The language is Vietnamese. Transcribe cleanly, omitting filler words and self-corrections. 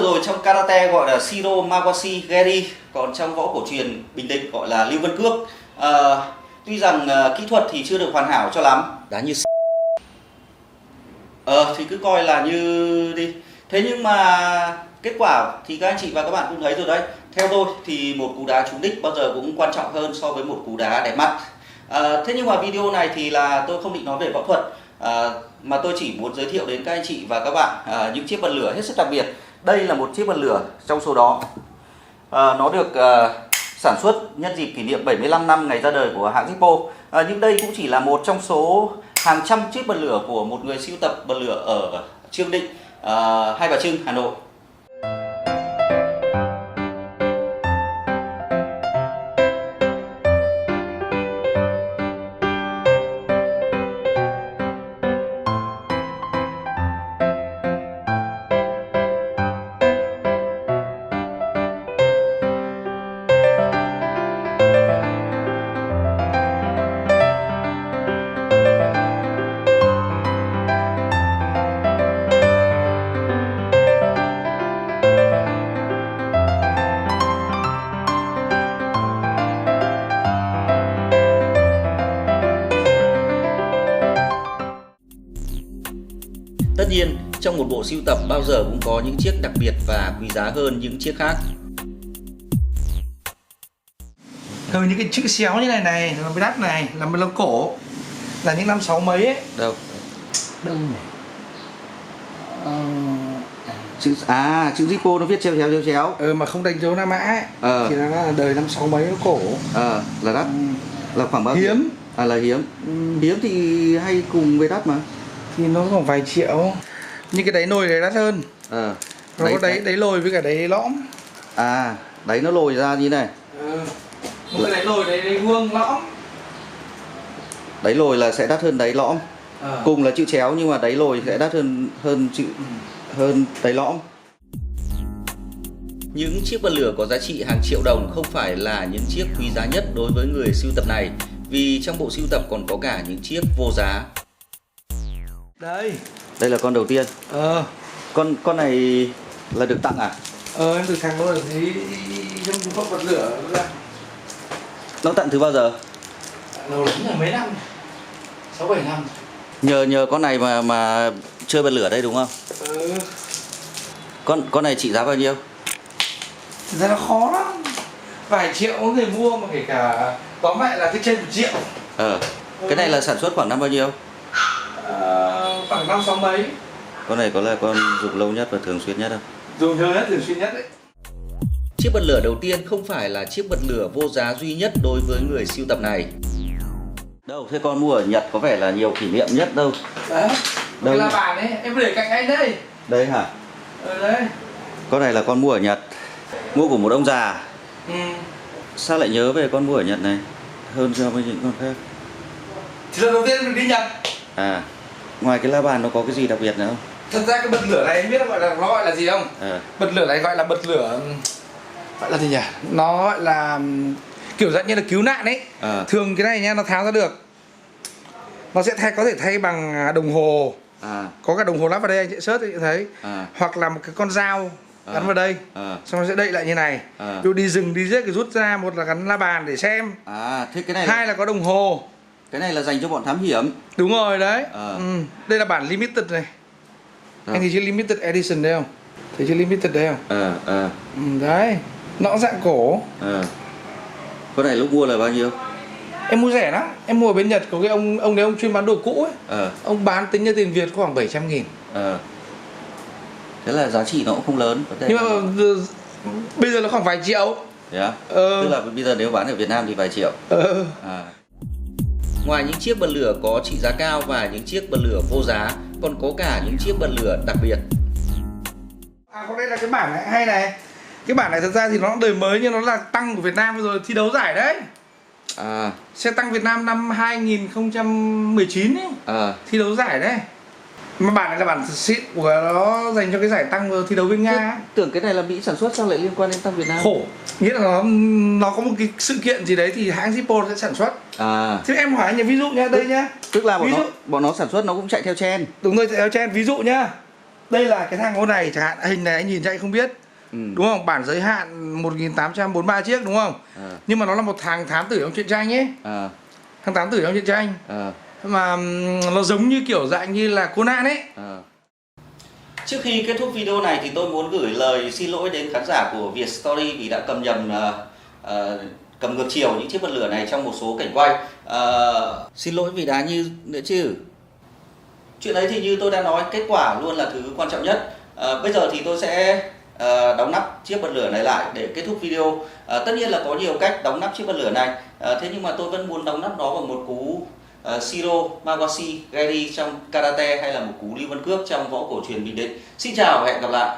rồi trong karate gọi là Shiro Mawashi Geri, còn trong võ cổ truyền Bình Định gọi là Lưu Vân Cước. Tuy rằng kỹ thuật thì chưa được hoàn hảo cho lắm, đá như thì cứ coi là như đi. Thế nhưng mà kết quả thì các anh chị và các bạn cũng thấy rồi đấy. Theo tôi thì một cú đá trúng đích bao giờ cũng quan trọng hơn so với một cú đá đẹp mắt. Thế nhưng mà video này thì là tôi không định nói về võ thuật, mà tôi chỉ muốn giới thiệu đến các anh chị và các bạn những chiếc bật lửa hết sức đặc biệt. Đây là một chiếc bật lửa trong số đó. Nó được sản xuất nhân dịp kỷ niệm 75 năm ngày ra đời của hãng Zippo. Nhưng đây cũng chỉ là một trong số hàng trăm chiếc bật lửa của một người sưu tập bật lửa ở Trương Định, Hai Bà Trưng, Hà Nội. Tất nhiên, trong một bộ sưu tập bao giờ cũng có những chiếc đặc biệt và quý giá hơn những chiếc khác. Thường những cái chữ xéo như này này là mới đắt này, là mới lông cổ, là những năm 60 mấy ấy. Đâu? Đâu này? Chữ Zippo nó viết chéo chéo. Mà không đánh dấu La Mã ấy. Thì nó là đời năm 60 mấy nó cổ. Là đắt. Là khoảng bao nhiêu? Hiếm. Là hiếm. Hiếm thì hay cùng với đắt mà. Thì nó khoảng vài triệu. Nhưng cái đáy nồi này đắt hơn. Nó có đáy lồi với cả đáy lõm. Đáy nó lồi ra như này. Một cái đáy lồi đáy vuông lõm. Đáy lồi là sẽ đắt hơn đáy lõm. Cùng là chữ chéo nhưng mà đáy lồi sẽ đắt hơn đáy lõm. Những chiếc bật lửa có giá trị hàng triệu đồng không phải là những chiếc quý giá nhất đối với người sưu tập này, vì trong bộ sưu tập còn có cả những chiếc vô giá. Đây là con đầu tiên. Con này là được tặng à? Em được thằng nó thấy trong phong bật lửa ra. Nó tặng từ bao giờ? Lâu lắm rồi, mấy năm, 6-7 năm. Nhờ con này mà chơi bật lửa đây đúng không? Con này trị giá bao nhiêu? Thực ra nó khó lắm, vài triệu người mua mà kể cả tóm lại là cái trên 1 triệu. Cái này là sản xuất khoảng năm bao nhiêu? Khoảng năm 60 mấy. Con này có là con dùng lâu nhất và thường xuyên nhất không? Dùng lâu nhất, thường xuyên nhất đấy. Chiếc bật lửa đầu tiên không phải là chiếc bật lửa vô giá duy nhất đối với người sưu tập này. Đâu, thế con mua ở Nhật có vẻ là nhiều kỷ niệm nhất đâu. Đấy, cái la bàn ấy, em để cạnh anh đây. Đây hả? Đấy. Con này là con mua ở Nhật. Mua của một ông già. Sao lại nhớ về con mua ở Nhật này hơn so với những con khác? Thì lần đầu tiên mình đi Nhật. Ngoài cái la bàn nó có cái gì đặc biệt nữa không? Thật ra cái bật lửa này em biết nó gọi là gì không? Bật lửa này gọi là bật lửa, gọi là gì nhỉ? Nó gọi là kiểu dạng như là cứu nạn ấy. Thường cái này nha, nó tháo ra được. Nó sẽ có thể thay bằng đồng hồ. Có cả đồng hồ lắp vào đây, anh sẽ search thì thấy. Hoặc là một cái con dao gắn vào đây. Xong nó sẽ đậy lại như này. Dù đi rừng đi giết thì rút ra, một là gắn la bàn để xem. Thế cái này hai là có đồng hồ. Cái này là dành cho bọn thám hiểm. Đúng rồi đấy. Đây là bản limited này. Anh thấy chữ limited edition đây không? Thấy chữ limited đây không? Đấy, nó cũng dạng cổ. Con này lúc mua là bao nhiêu? Em mua rẻ lắm. Em mua ở bên Nhật có cái ông đấy, ông chuyên bán đồ cũ ấy. Ông bán tính ra tiền Việt khoảng 700.000. Thế là giá trị nó cũng không lớn. Nhưng mà bây giờ nó khoảng vài triệu. Tức là bây giờ nếu bán ở Việt Nam thì vài triệu. Ngoài những chiếc bật lửa có trị giá cao và những chiếc bật lửa vô giá, còn có cả những chiếc bật lửa đặc biệt. Còn đây là cái bản này hay này. Cái bản này thật ra thì nó đời mới nhưng nó là tăng của Việt Nam rồi, thi đấu giải đấy. Xe tăng Việt Nam năm 2019 ấy. Thi đấu giải đấy. Mà bản này là bản xịn của nó, dành cho cái giải tăng thi đấu với Nga. Tưởng cái này là Mỹ sản xuất, sao lại liên quan đến tăng Việt Nam? Khổ. Nghĩa là nó có một cái sự kiện gì đấy thì hãng Zippo sẽ sản xuất. Thế em hỏi anh, ví dụ nhá, đây nhá. Tức là bọn nó sản xuất nó cũng chạy theo trend. Đúng rồi, chạy theo trend. Ví dụ nhá, đây là cái thang ô này chẳng hạn, hình này anh nhìn cho anh không biết. Đúng không? Bản giới hạn 1843 chiếc đúng không? Nhưng mà nó là một thằng thám tử trong truyện tranh ấy. Thằng thám tử trong truyện tranh. Mà nó giống như kiểu dạng như là Conan ấy. Trước khi kết thúc video này thì tôi muốn gửi lời xin lỗi đến khán giả của Việt Story vì đã cầm nhầm cầm ngược chiều những chiếc bật lửa này trong một số cảnh quay. Xin lỗi vì đá như nữa chứ. Chuyện đấy thì như tôi đã nói, kết quả luôn là thứ quan trọng nhất. Bây giờ thì tôi sẽ đóng nắp chiếc bật lửa này lại để kết thúc video. Tất nhiên là có nhiều cách đóng nắp chiếc bật lửa này, thế nhưng mà tôi vẫn muốn đóng nắp nó bằng một cú Shiro Magoshi Geri trong karate hay là một cú Lưu Văn Cước trong võ cổ truyền Bình Định. Xin chào và hẹn gặp lại.